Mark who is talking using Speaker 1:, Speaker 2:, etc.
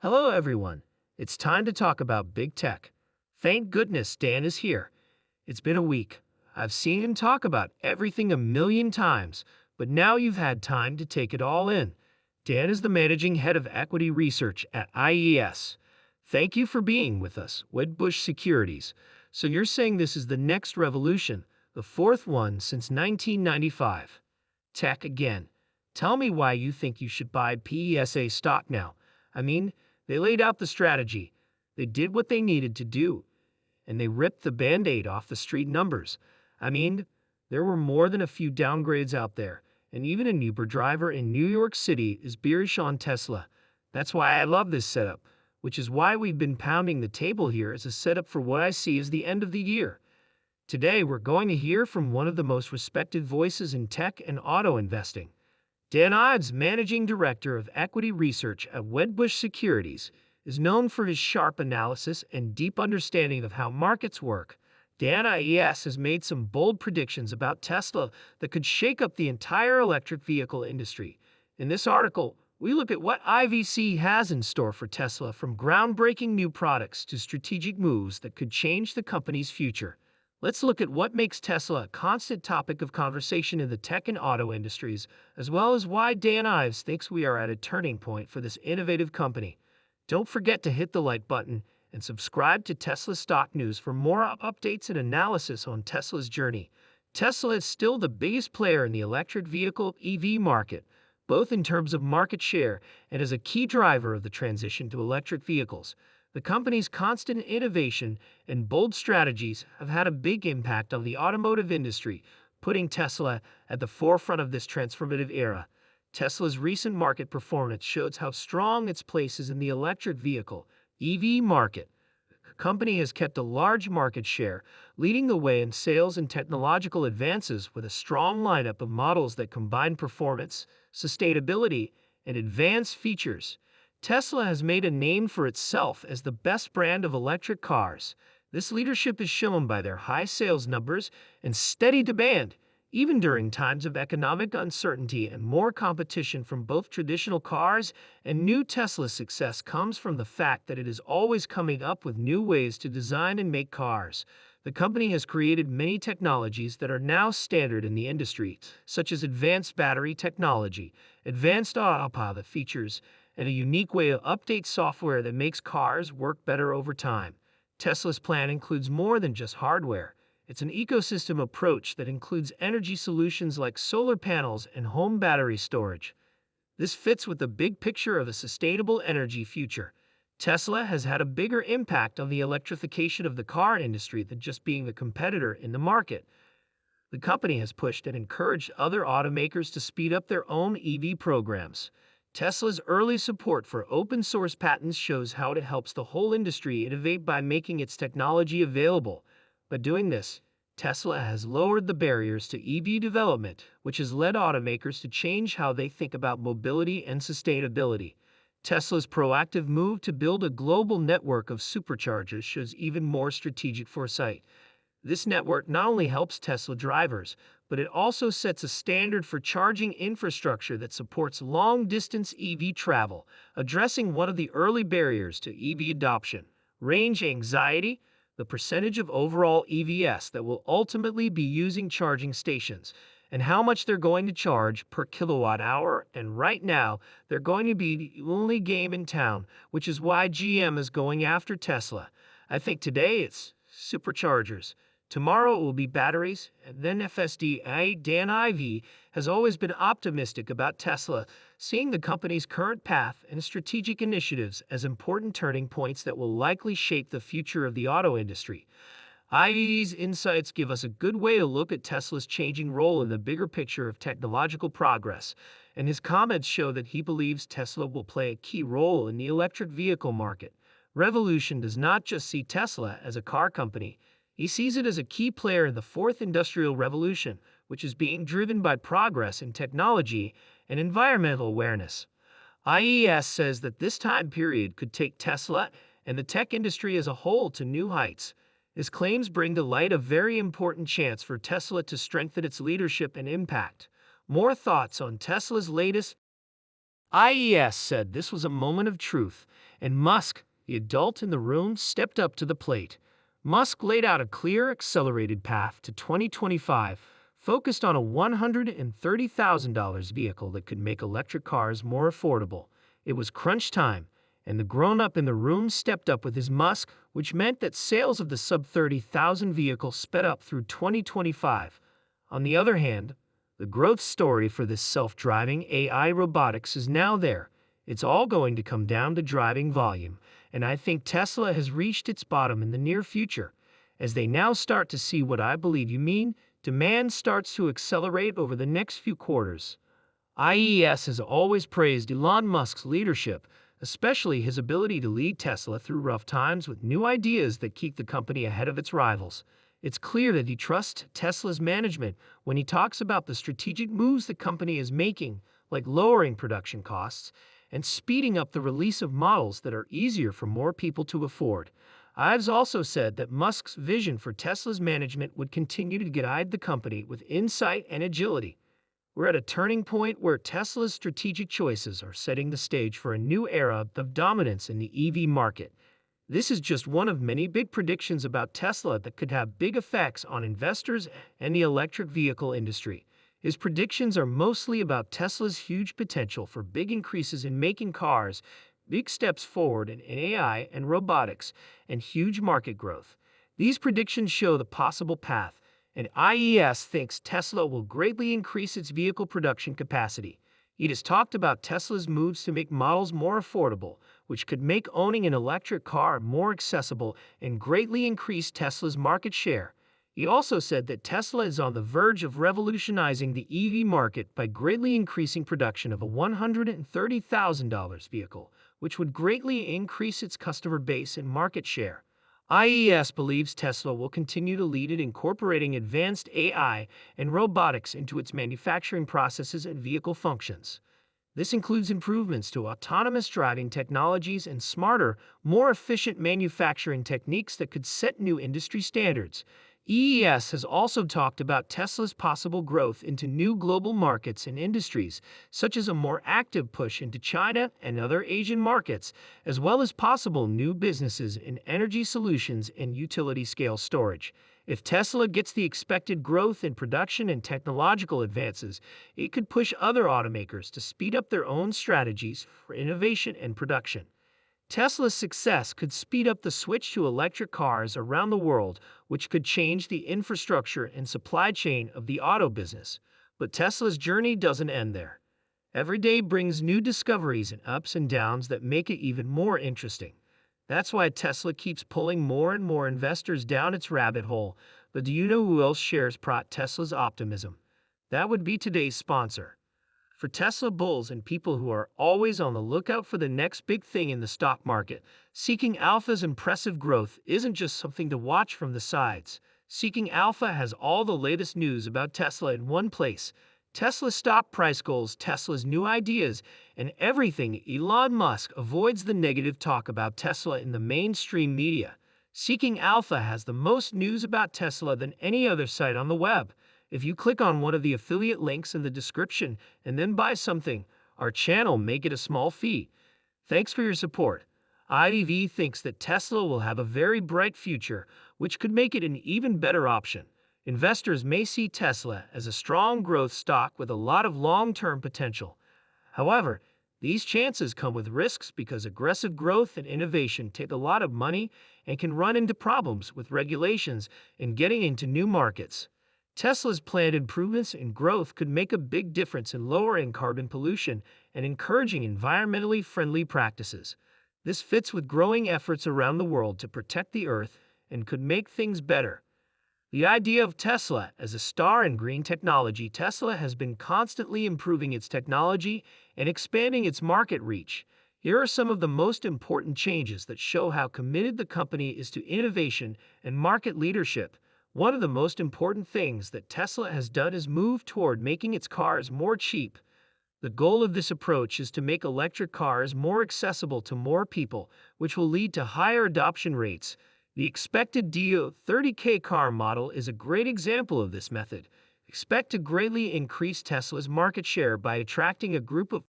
Speaker 1: Hello, everyone. It's time to talk about big tech. Thank goodness Dan is here. It's been a week. I've seen him talk about everything a million times, but now you've had time to take it all in. Dan is the managing head of equity research at IES. Thank you for being with us, Wedbush Securities. So you're saying this is the next revolution, the fourth one since 1995. Tech again. Tell me why you think you should buy PESA stock now. I mean, they laid out the strategy. They did what they needed to do, and they ripped the Band-Aid off the street numbers. I mean, there were more than a few downgrades out there, and even an Uber driver in New York City is bearish on Tesla. That's why I love this setup, which is why we've been pounding the table here as a setup for what I see as the end of the year. Today, we're going to hear from one of the most respected voices in tech and auto investing. Dan Ives, Managing Director of Equity Research at Wedbush Securities, is known for his sharp analysis and deep understanding of how markets work. Dan IES has made some bold predictions about Tesla that could shake up the entire electric vehicle industry. In this article, we look at what IVC has in store for Tesla, from groundbreaking new products to strategic moves that could change the company's future. Let's look at what makes Tesla a constant topic of conversation in the tech and auto industries, as well as why Dan Ives thinks we are at a turning point for this innovative company. Don't forget to hit the like button and subscribe to Tesla Stock News for more updates and analysis on Tesla's journey. Tesla is still the biggest player in the electric vehicle EV market, both in terms of market share and as a key driver of the transition to electric vehicles. The company's constant innovation and bold strategies have had a big impact on the automotive industry, putting Tesla at the forefront of this transformative era. Tesla's recent market performance shows how strong its place is in the electric vehicle (EV) market. The company has kept a large market share, leading the way in sales and technological advances with a strong lineup of models that combine performance, sustainability, and advanced features. Tesla has made a name for itself as the best brand of electric cars. This leadership is shown by their high sales numbers and steady demand, even during times of economic uncertainty and more competition from both traditional cars and new. Tesla's success comes from the fact that it is always coming up with new ways to design and make cars. The company has created many technologies that are now standard in the industry, such as advanced battery technology, advanced autopilot features, and a unique way to update software that makes cars work better over time. Tesla's plan includes more than just hardware. It's an ecosystem approach that includes energy solutions like solar panels and home battery storage. This fits with the big picture of a sustainable energy future. Tesla has had a bigger impact on the electrification of the car industry than just being the competitor in the market. The company has pushed and encouraged other automakers to speed up their own EV programs. Tesla's early support for open-source patents shows how it helps the whole industry innovate by making its technology available. By doing this, Tesla has lowered the barriers to EV development, which has led automakers to change how they think about mobility and sustainability. Tesla's proactive move to build a global network of superchargers shows even more strategic foresight. This network not only helps Tesla drivers, but it also sets a standard for charging infrastructure that supports long-distance EV travel, addressing one of the early barriers to EV adoption: range anxiety. The percentage of overall EVs that will ultimately be using charging stations, and how much they're going to charge per kilowatt hour. And right now, they're going to be the only game in town, which is why GM is going after Tesla. I think today it's superchargers. Tomorrow it will be batteries, and then FSD. Dan Ives has always been optimistic about Tesla, seeing the company's current path and strategic initiatives as important turning points that will likely shape the future of the auto industry. Ives' insights give us a good way to look at Tesla's changing role in the bigger picture of technological progress, and his comments show that he believes Tesla will play a key role in the electric vehicle market. Revolution does not just see Tesla as a car company. He sees it as a key player in the fourth industrial revolution, which is being driven by progress in technology and environmental awareness. IES says that this time period could take Tesla and the tech industry as a whole to new heights. His claims bring to light a very important chance for Tesla to strengthen its leadership and impact. More thoughts on Tesla's latest. IES said this was a moment of truth, and Musk, the adult in the room, stepped up to the plate. Musk laid out a clear, accelerated path to 2025, focused on a $130,000 vehicle that could make electric cars more affordable. It was crunch time, and the grown-up in the room stepped up with his Musk, which meant that sales of the sub-30,000 vehicle sped up through 2025. On the other hand, the growth story for this self-driving AI robotics is now there. It's all going to come down to driving volume, and I think Tesla has reached its bottom in the near future. As they now start to see what I believe you mean, demand starts to accelerate over the next few quarters. Ives has always praised Elon Musk's leadership, especially his ability to lead Tesla through rough times with new ideas that keep the company ahead of its rivals. It's clear that he trusts Tesla's management when he talks about the strategic moves the company is making, like lowering production costs and speeding up the release of models that are easier for more people to afford. Ives also said that Musk's vision for Tesla's management would continue to guide the company with insight and agility. We're at a turning point where Tesla's strategic choices are setting the stage for a new era of dominance in the EV market. This is just one of many big predictions about Tesla that could have big effects on investors and the electric vehicle industry. His predictions are mostly about Tesla's huge potential for big increases in making cars, big steps forward in AI and robotics, and huge market growth. These predictions show the possible path, and IES thinks Tesla will greatly increase its vehicle production capacity. It has talked about Tesla's moves to make models more affordable, which could make owning an electric car more accessible and greatly increase Tesla's market share. He also said that Tesla is on the verge of revolutionizing the EV market by greatly increasing production of a $130,000 vehicle, which would greatly increase its customer base and market share. IES believes Tesla will continue to lead in incorporating advanced AI and robotics into its manufacturing processes and vehicle functions. This includes improvements to autonomous driving technologies and smarter, more efficient manufacturing techniques that could set new industry standards. EES has also talked about Tesla's possible growth into new global markets and industries, such as a more active push into China and other Asian markets, as well as possible new businesses in energy solutions and utility-scale storage. If Tesla gets the expected growth in production and technological advances, it could push other automakers to speed up their own strategies for innovation and production. Tesla's success could speed up the switch to electric cars around the world, which could change the infrastructure and supply chain of the auto business. But Tesla's journey doesn't end there. Every day brings new discoveries and ups and downs that make it even more interesting. That's why Tesla keeps pulling more and more investors down its rabbit hole. But do you know who else shares Tesla's optimism? That would be today's sponsor. For Tesla bulls and people who are always on the lookout for the next big thing in the stock market, Seeking Alpha's impressive growth isn't just something to watch from the sides. Seeking Alpha has all the latest news about Tesla in one place. Tesla's stock price goals, Tesla's new ideas, and everything. Elon Musk avoids the negative talk about Tesla in the mainstream media. Seeking Alpha has the most news about Tesla than any other site on the web. If you click on one of the affiliate links in the description and then buy something, our channel may get a small fee. Thanks for your support. IDV thinks that Tesla will have a very bright future, which could make it an even better option. Investors may see Tesla as a strong growth stock with a lot of long-term potential. However, these chances come with risks because aggressive growth and innovation take a lot of money and can run into problems with regulations and getting into new markets. Tesla's planned improvements in growth could make a big difference in lowering carbon pollution and encouraging environmentally friendly practices. This fits with growing efforts around the world to protect the Earth and could make things better. The idea of Tesla as a star in green technology. Tesla has been constantly improving its technology and expanding its market reach. Here are some of the most important changes that show how committed the company is to innovation and market leadership. One of the most important things that Tesla has done is move toward making its cars more cheap. The goal of this approach is to make electric cars more accessible to more people, which will lead to higher adoption rates. The expected DO 30K car model is a great example of this method. Expect to greatly increase Tesla's market share by attracting a group of